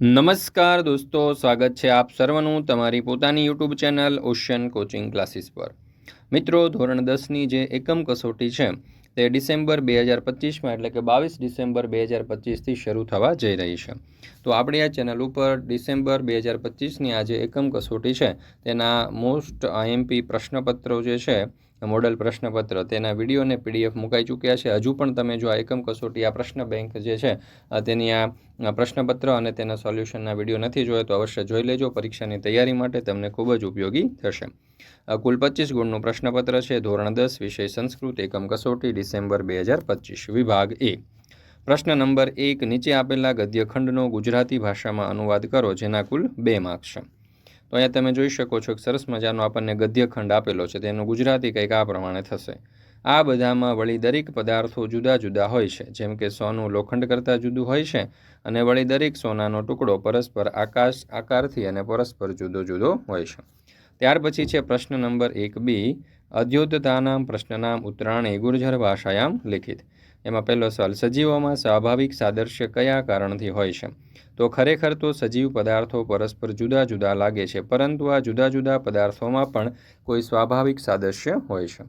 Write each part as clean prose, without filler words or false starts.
નમસ્કાર દોસ્તો, સ્વાગત છે આપ સર્વનું તમારી પોતાની YouTube channel ocean coaching classes પર। મિત્રો, ધોરણ 10ની જે એકમ કસોટી છે તે ડિસેમ્બર 2025માં એટલે કે 22 ડિસેમ્બર 2025થી શરૂ થવા જઈ રહી છે। તો આપણી આ ચેનલ ઉપર ડિસેમ્બર 2025ની આ જે એકમ કસોટી છે તેના મોસ્ટ આઈએમપી પ્રશ્નપત્રો જે છે, મોડલ પ્રશ્નપત્ર, તેના વિડીયો અને પીડીએફ મુકાઈ ચૂક્યા છે। હજુ પણ તમે જો આ એકમ કસોટી, આ પ્રશ્ન બેંક જે છે તેની આ પ્રશ્નપત્ર અને તેના સોલ્યુશનના વિડીયો નથી જોયો તો અવશ્ય જોઈ લેજો। પરીક્ષાની તૈયારી માટે તમને ખૂબ જ ઉપયોગી થશે। કુલ 25 ગુણનું પ્રશ્નપત્ર છે। ધોરણ 10 વિષય સંસ્કૃત, એકમ કસોટી, ડિસેમ્બર 2025, વિભાગ એ। પ્રશ્ન નંબર 1, નીચે આપેલા ગદ્યખંડનો ગુજરાતી ભાષામાં અનુવાદ કરો, જેના કુલ 2 માર્ક્સ છે। તો અહીંયા તમે જોઈ શકો છો કે સરસ મજાનો આપણને ગદ્યખંડ આપેલો છે, તેનું ગુજરાતી કંઈક આ પ્રમાણે થશે। આ બધામાં વળી દરેક પદાર્થો જુદા જુદા હોય છે, જેમ કે સોનું લોખંડ કરતાં જુદું હોય છે, અને વળી દરેક સોનાનો ટુકડો પરસ્પર આકારથી અને પરસ્પર જુદો જુદો હોય છે। ત્યાર પછી છે પ્રશ્ન નંબર 1b, અદ્યોતતાનામ પ્રશ્નનામ ઉત્તરાણી ગુર્જર ભાષાયામ લિખિત। એમાં પહેલો સવાલ, સજીવોમાં સ્વાભાવિક સાદૃશ્ય કયા કારણથી હોય છે? તો ખરેખર તો સજીવ પદાર્થો પરસ્પર જુદા જુદા લાગે છે, પરંતુ આ જુદા જુદા પદાર્થોમાં પણ કોઈ સ્વાભાવિક સાદૃશ્ય હોય છે।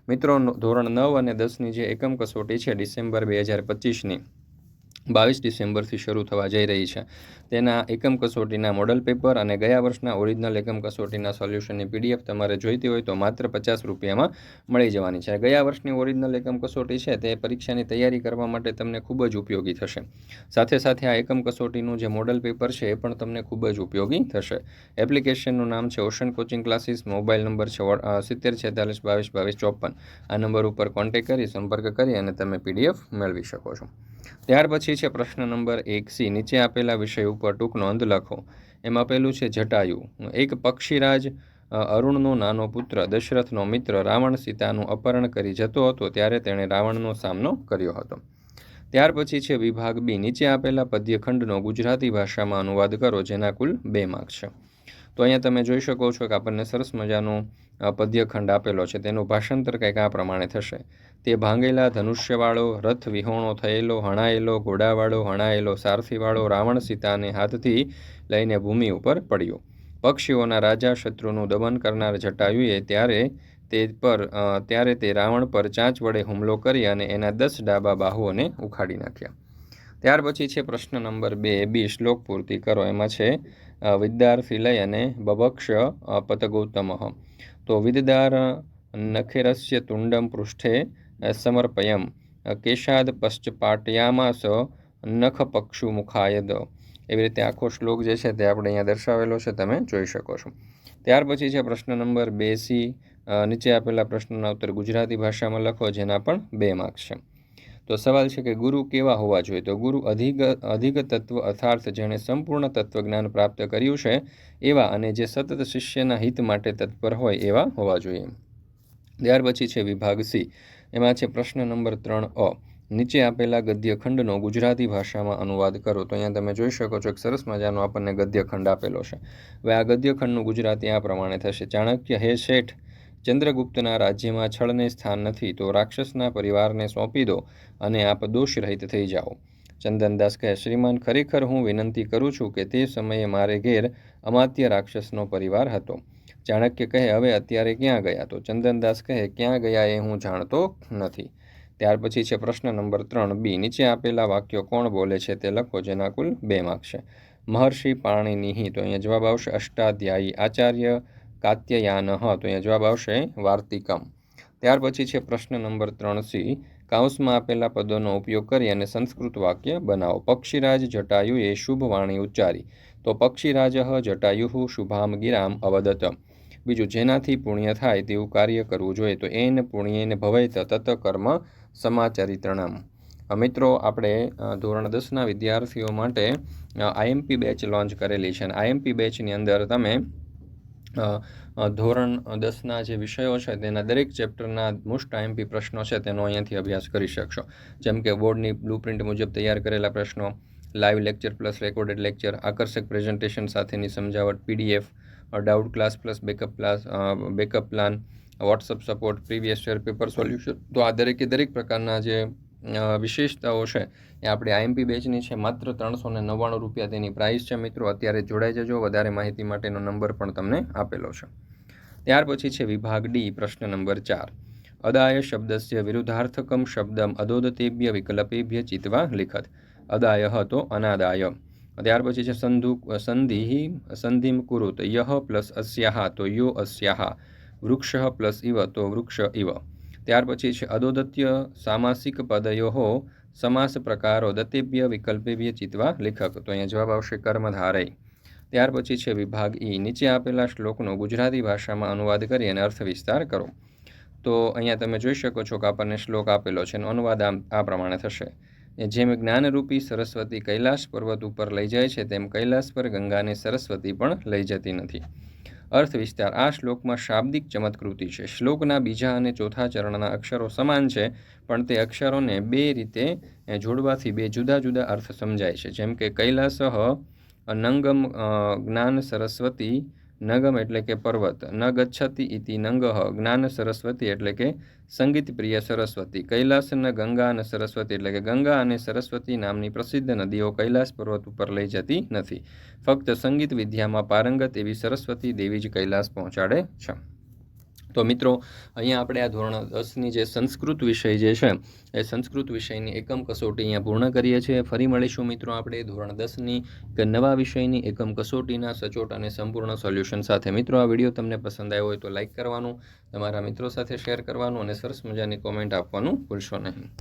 મિત્રો, ધોરણ 9 અને 10ની જે એકમ કસોટી છે ડિસેમ્બર 2025ની 22 ડિસેમ્બરથી શરૂ થવા જઈ રહી છે, તેના એકમ કસોટીના મોડલ પેપર અને ગયા વર્ષના ઓરિજિનલ એકમ કસોટીના સોલ્યુશનની પીડીએફ તમારે જોઈતી હોય તો માત્ર 50 રૂપિયામાં મળી જવાની છે। ગયા વર્ષની ઓરિજિનલ એકમ કસોટી છે તે પરીક્ષાની તૈયારી કરવા માટે તમને ખૂબ જ ઉપયોગી થશે। સાથે સાથે આ એકમ કસોટીનું જે મોડલ પેપર છે એ પણ તમને ખૂબ જ ઉપયોગી થશે। એપ્લિકેશનનું નામ છે ocean coaching classes, mobile number છે 7046222254। આ નંબર ઉપર કોન્ટેક્ટ કરી, સંપર્ક કરી અને તમે પીડીએફ મેળવી શકો છો। ત્યાર પછી છે પ્રશ્ન નંબર 1c, નીચે આપેલા વિષય ઉપર ટૂંક નોંધ લખો। એમાં પહેલું છે જટાયુ। એક પક્ષીરાજ અરુણનો નાનો પુત્ર દશરથનો મિત્ર રાવણ સીતાનું અપહરણ કરી જતો હતો, ત્યારે તેણે રાવણનો સામનો કર્યો હતો। ત્યાર પછી છે વિભાગ બી, નીચે આપેલા પદ્યખંડનો ગુજરાતી ભાષામાં અનુવાદ કરો, જેના કુલ 2 માર્ક્સ છે। તો અહીંયા તમે જોઈ શકો છો કે આપણને સરસ મજાનો પદ્યખંડ આપેલો છે, તેનું ભાષાંતર કંઈક આ પ્રમાણે થશે। તે ભાંગેલા ધનુષ્યવાળો, રથ વિહોણો થયેલો, હણાયેલો, ઘોડાવાળો, હણાયેલો, સારથીવાળો રાવણ સીતાને હાથથી લઈને ભૂમિ ઉપર પડ્યો। પક્ષીઓના રાજા શત્રુનું દમન કરનાર જટાયુએ ત્યારે તે રાવણ પર ચાંચ વડે હુમલો કરી અને એના 10 ડાબા બાહુઓને ઉખાડી નાખ્યા। ત્યાર પછી છે પ્રશ્ન નંબર 2b, શ્લોક પૂર્તિ કરો। એમાં છે વિદ્યાર્થી લય અને બભક્ષ પતગૌતમઃ। તો વિદદાર નખેરસ્ય તુંડમ પૃષ્ઠે સમર્પયમ કેશાદ પશ્ચપાટયામાસ નખ પક્ષુ મુખાયદ। એવી રીતે આખો શ્લોક જે છે તે આપણે અહીંયા દર્શાવેલો છે, તમે જોઈ શકો છો। ત્યાર પછી છે પ્રશ્ન નંબર 2c, નીચે આપેલા પ્રશ્નોના ઉત્તર ગુજરાતી ભાષામાં લખો, જેના પણ 2 માર્ક્સ છે। તો સવાલ છે કે ગુરુ કેવા હોવા જોઈએ? તો ગુરુ અધિક તત્વ અર્થાત જેણે સંપૂર્ણ તત્વજ્ઞાન પ્રાપ્ત કર્યું છે એવા અને જે સતત શિષ્યના હિત માટે તત્પર હોય એવા હોવા જોઈએ। ત્યાર પછી છે વિભાગ સી, એમાં છે પ્રશ્ન નંબર 3a, નીચે આપેલા ગદ્યખંડનો ગુજરાતી ભાષામાં અનુવાદ કરો। તો અહીંયા તમે જોઈ શકો છો કે સરસ મજાનો આપણને ગદ્યખંડ આપેલો છે। હવે આ ગદ્યખંડનું ગુજરાતી આ પ્રમાણે થશે। ચાણક્ય, હે શેઠ, ચંદ્રગુપ્તના રાજ્યમાં છળને સ્થાન નથી, તો રાક્ષસના પરિવારને સોંપી દો અને આપ દોષ રહિત થઈ જાઓ। ચંદનદાસ કહે, શ્રીમાન, ખરેખર હું વિનંતી કરું છું કે તે સમયે મારે ઘેર અમાત્ય રાક્ષસનો પરિવાર હતો। ચાણક્ય કહે, હવે અત્યારે ક્યાં ગયા? તો ચંદનદાસ કહે, ક્યાં ગયા એ હું જાણતો નથી। ત્યાર પછી છે પ્રશ્ન નંબર 3b, નીચે આપેલા વાક્યો કોણ બોલે છે તે લખો, જેના કુલ 2 માર્ક્સ છે। મહર્ષિ પાણિનિઃ, તો અહીંયા જવાબ આવશે અષ્ટાધ્યાયી। આચાર્ય કાત્યાયનઃ, તો અહીંયા જવાબ આવશે વાર્તિકમ। ત્યાર પછી છે પ્રશ્ન નંબર 3c, કૌંસમાં આપેલા પદોનો ઉપયોગ કરી અને સંસ્કૃત વાક્ય બનાવો। પક્ષીરાજ જટાયુએ શુભ વાણી ઉચ્ચારી, તો પક્ષીરાજઃ જટાયુઃ શુભામ ગિરામ અવદત। બીજું, જેનાથી પુણ્ય થાય તેવું કાર્ય કરવું જોઈએ, તો એન પુણ્યેન ભવેત તત કર્મ સમાચરિત્રણમ। મિત્રો, આપણે ધોરણ 10ના વિદ્યાર્થીઓ માટે આઈએમપી બેચ લોન્ચ કરેલી છે, અને આઈએમપી બેચની અંદર તમે ધોરણ 10ના જે વિષયો છે તેના દરેક ચેપ્ટરના મોસ્ટ આઈએમપી પ્રશ્નો છે તેનો અહીંયાથી અભ્યાસ કરી શકશો। જેમ કે બોર્ડની બ્લુપ્રિન્ટ મુજબ તૈયાર કરેલા પ્રશ્નો, live lecture plus recorded lecture, આકર્ષક પ્રેઝન્ટેશન સાથેની સમજાવટ, PDF, doubt class plus backup plan, WhatsApp support, previous year paper solution. તો આ દરેક પ્રકારના જે વિશેષતાઓ છે એ આપણી આઈએમપી બેચની છે. માત્ર 399 રૂપિયા તેની પ્રાઇસ છે મિત્રો. અત્યારે જોડાઈ જજો. વધારે માહિતી માટેનો નંબર પણ તમને આપેલો છે. ત્યાર પછી છે વિભાગ ડી, પ્રશ્ન નંબર 4. અદાય શબ્દસ્ય વિરુદ્ધાર્થકમ શબ્દમ અદોદતેભ્ય વિકલ્પેભ્ય ચિત્વા લિખત. અદાય તો અનાદાય. ત્યાર પછી છે સંધિમ કુરુત. યહ પ્લસ અસ્યાહ તો યો અસ્યાહ. વૃક્ષ પ્લસ ઇવ તો વૃક્ષ ઇવ. ત્યાર પછી છે અદોદત્ય સામાસિક પદયો સમાસ પ્રકારો દત્તેભ્ય વિકલ્પેભ્ય ચિત્વા લેખક. તો અહીંયા જવાબ આવશે કર્મધારય. ત્યાર પછી છે વિભાગ ઈ, નીચે આપેલા શ્લોકનો ગુજરાતી ભાષામાં અનુવાદ કરી અને અર્થ વિસ્તાર કરો. તો અહીંયા તમે જોઈ શકો છો કે આપણને શ્લોક આપેલો છે એનો અનુવાદ આ પ્રમાણે થશે. જેમ જ્ઞાનરૂપી સરસ્વતી કૈલાસ પર્વત ઉપર લઈ જાય છે તેમ કૈલાસ પર ગંગાને સરસ્વતી પણ લઈ જતી નથી. અર્થ વિસ્તાર. આ શ્લોકમાં શાબ્દિક ચમત્કૃતિ છે. શ્લોકના બીજા અને ચોથા ચરણના અક્ષરો સમાન છે, પણ તે અક્ષરોને બે રીતે જોડવાથી બે જુદા જુદા અર્થ સમજાય છે. જેમ કે કૈલાસઃ નંગમ જ્ઞાન સરસ્વતી, નગમ એટલે કે પર્વત, ન ગચ્છતિ ઇતિ નંગઃ જ્ઞાન સરસ્વતી એટલે કે સંગીત પ્રિય સરસ્વતી, કૈલાસ ન ગંગા ન સરસ્વતી એટલે કે ગંગા અને સરસ્વતી નામની પ્રસિદ્ધ નદીઓ કૈલાસ પર્વત ઉપર લઈ જતી નથી. ફક્ત સંગીત વિદ્યામાં પારંગત એવી સરસ્વતી દેવી જ કૈલાસ પહોંચાડે છે. તો મિત્રો અહીંયા આપણે આ ધોરણ 10ની જે સંસ્કૃત વિષય જે છે એ સંસ્કૃત વિષયની એકમ કસોટી અહીંયા પૂર્ણ કરીએ છીએ. ફરી મળીશું મિત્રો આપણે ધોરણ 10ની નવા વિષયની એકમ કસોટીના સચોટ અને સંપૂર્ણ સોલ્યુશન સાથે. મિત્રો આ વિડીયો તમને પસંદ આવ્યો હોય તો લાઇક કરવાનું, તમારા મિત્રો સાથે શેર કરવાનું અને સરસ મજાની કોમેન્ટ આપવાનું ભૂલશો નહીં.